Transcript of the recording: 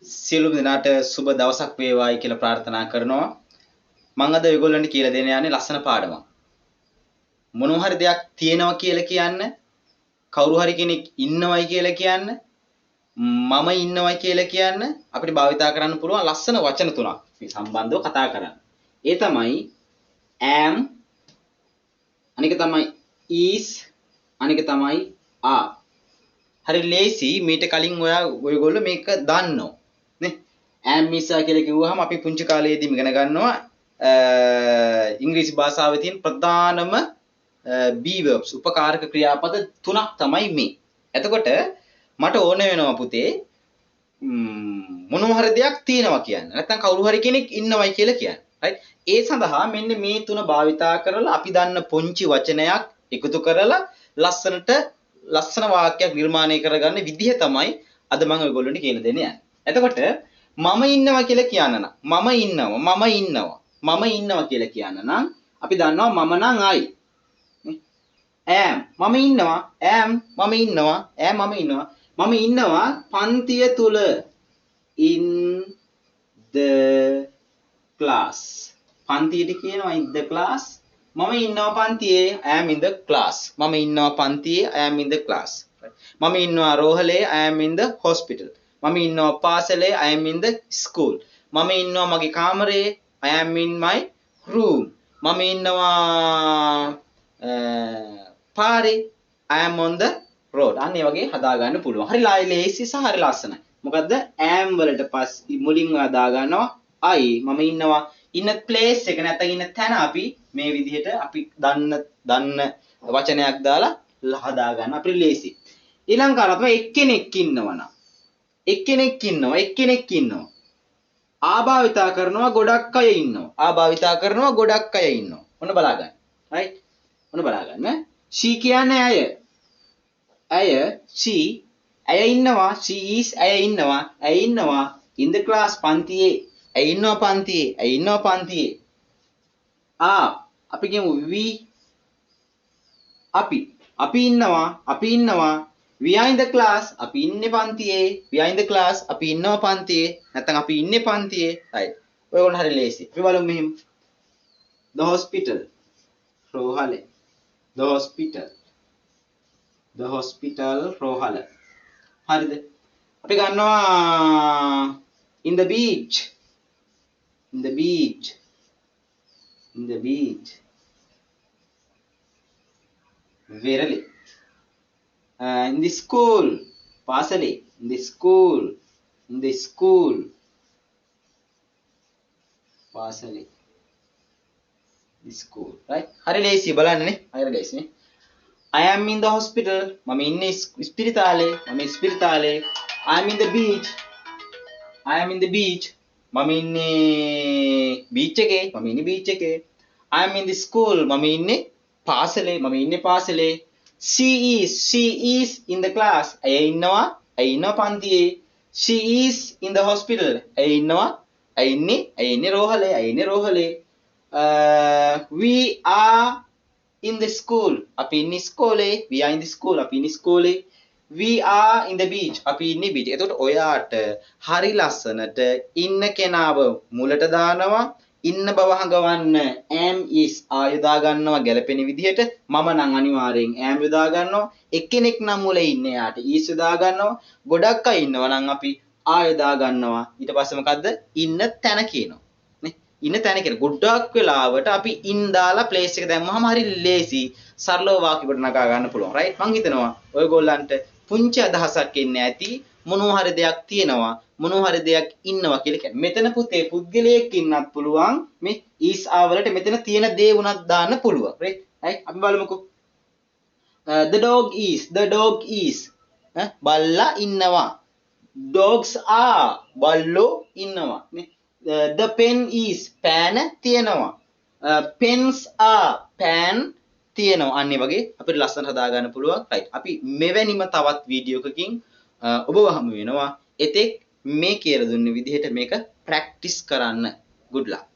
සියලුම දෙනාට සුබ දවසක් වේවායි කියලා ප්‍රාර්ථනා කරනවා. මම අද ඔයගොල්ලන්ට කියලා දෙන්න යන්නේ ලස්සන පාඩමක්. මොනවා හරි දෙයක් තියෙනවා කියලා කියන්න, කවුරු හරි කෙනෙක් ඉන්නවයි කියලා කියන්න, මම ඉන්නවයි කියලා කියන්න අපිට භාවිතා කරන්න පුළුවන් ලස්සන වචන තුනක් මේ සම්බන්ධව කතා කරන්න. ඒ තමයි am, අනික තමයි is, අනික තමයි are. හරි ලේසි. මීට කලින් ඔයගොල්ලෝ මේක දන්නෝ නේ. am is කියලා කිව්වහම අපි පුංචි කාලේදීම ඉගෙන ගන්නවා ඉංග්‍රීසි භාෂාවේ තියෙන ප්‍රධානම be verbs උපකාරක ක්‍රියාපද තුනක් තමයි මේ. එතකොට මට ඕන වෙනවා පුතේ මොනවා හරි දෙයක් තියෙනවා කියන්න. නැත්නම් කවුරු හරි කෙනෙක් ඉන්නවයි කියලා කියන්න. right? ඒ සඳහා මෙන්න මේ තුන භාවිතා කරලා අපි දන්න පුංචි වචනයක් එකතු කරලා ලස්සන වාක්‍යයක් නිර්මාණය කරගන්න විදිහ තමයි අද මම ඔයගොල්ලන්ට කියලා දෙන්නේ. එතකොට මම ඉන්නවා කියලා කියන්න නම් මම ඉන්නවා කියලා කියන්න නම් අපි දන්නවා මම නම් I. am මම ඉන්නවා පන්තිය තුල in the class. පන්තියට කියනවා in the class. මම ඉන්නවා පන්තියේ I am in the class. මම ඉන්නවා පන්තියේ I am in the class. මම ඉන්නවා රෝහලේ I am in the hospital. මම ඉන්නවා පාසලේ I am in the school. මම ඉන්නවා මගේ කාමරේ I am in my room. මම ඉන්නවා පාරේ I am on the road. අන්න ඒ වගේ හදා ගන්න පුළුවන්. හරි ලේසි සහ හරි ලස්සනයි. මොකද්ද am වලට පස්සේ මුලින්ම හදා ගන්නවා I. මම ඉන්නවා ඉන්න place එක නැත්නම් ඉන්න තැන අපි මේ විදිහට අපි දන්න වචනයක් දාලා හදා ගන්න අපිට ලේසි. ඊළඟ කාරණාව එක්කෙනෙක් ඉන්නවා. ආභාවිතා කරනවා ගොඩක් අය ඉන්නවා. ඔන්න බලා ගන්න. right? ඔන්න බලා ගන්න. she කියන්නේ ඇය she ඇය ඉන්නවා. she is ඇය ඉන්නවා in the class පන්තියේ. ඇය ඉන්නවා පන්තියේ. අපි කියමු we අපි ඉන්නවා we are in the class අපි ඉන්නේ පන්තියේ. we are in the class අපි ඉන්නවා පන්තියේ. නැත්නම් අපි ඉන්නේ පන්තියේ. right? ඔයගොල්ලෝ හරි ලේසි. අපි බලමු මෙහෙම. the hospital රෝහලේ. the hospital රෝහල. හරිද? අපි ගන්නවා in the beach. වෙරළේ. in the school පාසලේ. in the school පාසලේ. the school. right? හරි ලේසි බලන්නනේ. හරි ලේසි. I am in the hospital. මම ඉන්නේ ස්පිරිතාලේ. I am in the beach. මම ඉන්නේ බීච් එකේ. I am in the school. මම ඉන්නේ පාසලේ. She is in the class. ඇය ඉන්නවා පන්තියේ. She is in the hospital. ඇය ඉන්නේ රෝහලේ. We are in the school. අපි ඉන්නේ ඉස්කෝලේ. We are in the school. අපි ඉන්නේ ඉස්කෝලේ. We are in the beach. අපි ඉන්නේ බීච්. එතකොට ඔයාට හරි ලස්සනට ඉන්න කෙනාව මුලට දානවා. ඉන්න බව හඟවන්න am is ආයොදා ගන්නවා ගැලපෙන විදිහට. මම නම් අනිවාර්යෙන් am යොදා ගන්නවා. එක්කෙනෙක් නම් මුල ඉන්නේ යාට is යොදා ගන්නවා. ගොඩක් අය ඉන්නවා නම් අපි ආයොදා ගන්නවා. ඊට පස්සේ මොකද්ද? ඉන්න තැන කියනවා. නේ? ඉන්න තැන කියන ගොඩක් වෙලාවට අපි in දාලා place එක දැම්මම හරි ලේසි. සරලව වාක්‍යයකට නගා ගන්න පුළුවන්. right? මං හිතනවා ඔයගොල්ලන්ට පුංචි අදහසක් එන්නේ ඇති. මොනවා හරි දෙයක් තියෙනවා, මොනවා හරි දෙයක් ඉන්නවා කියලා කියන්නේ. මෙතන පුතේ පුද්ගලයෙක් ඉන්නත් පුළුවන්. මේ is ආවලට මෙතන තියෙන දේ උනත් දාන්න පුළුවන්. right? අපි බලමුකෝ. the dog is බල්ලා ඉන්නවා. dogs are බල්ලෝ ඉන්නවා. the pen is පෑන තියෙනවා. pens are පෑන් තියෙනවා. අන්න ඒ වගේ අපිට ලස්සනට හදා ගන්න පුළුවන්. right? අපි මෙවැනිම තවත් වීඩියෝ එකකින් ඔබව හමු වෙනවා. එතෙක් මේ කියලා දුන්න විදිහට මේක ප්‍රැක්ටිස් කරන්න. good luck.